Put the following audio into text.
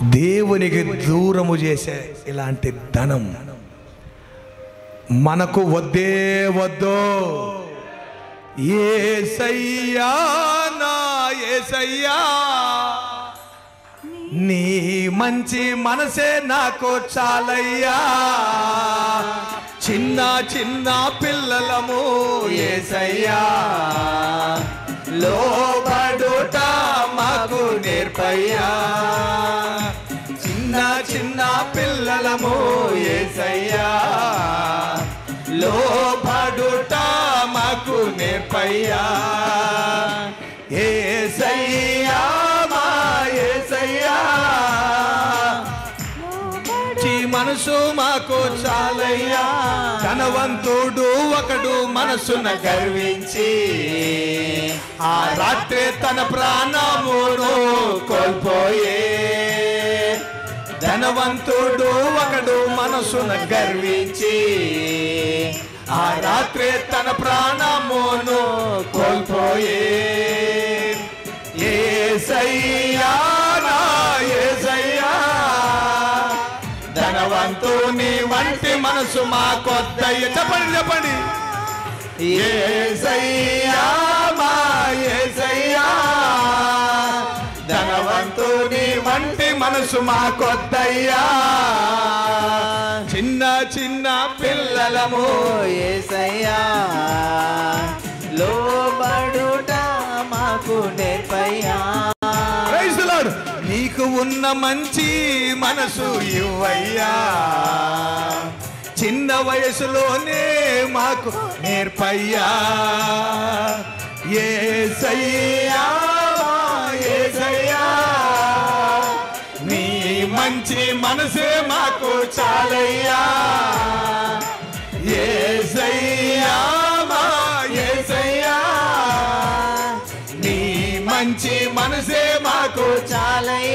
దేవునికి దూరము చేసే ఇలాంటి ధనం మనకు వద్దే వద్దో. యేసయ్యా నా యేసయ్యా, నీ మంచి మనసే నాకు చాలయ్యా. చిన్న చిన్న పిల్లలము యేసయ్యా, లోబడుట మాకు నేర్పయ్యా. చిన్న చిన్న పిల్లలము యేసయ్యా, లోబడుట మాకు నేర్పయ్యా. యేసయ్యా మా యేసయ్యా, మనసు మాకు చాలయ్యా. ధనవంతుడు ఒకడు మనసున గర్వించి ఆ రాత్రి తన ప్రాణమును కోల్పోయే. ధనవంతుడు ఒకడు మనసున గర్వించి ఆ రాత్రి తన ప్రాణమును కోల్పోయే. యేసయ్యా నా యేసయ్యా, ధనవంతుని వంటి మనసు మాకొద్దయ్య. చెప్పండి చెప్పండి. యేసయ్యా మా యేసయ్యా, ధనవంతుని వంటి మనసు మాకొద్దయ్యా. చిన్న చిన్న పిల్లలము యేసయ్యా, లోబడుట మాకు నేర్పయ్యా. నీకు ఉన్న మంచి మనసు ఇవ్వయ్యా, చిన్న వయసులోనే మాకు నేర్పయ్యా. యేసయ్యా యేసయ్యా, నీ మంచి మనసే మాకు చాలయ్యా. యేసయ్యా మా యేసయ్యా, నీ మంచి మనసే మాకు చాలయ్యా.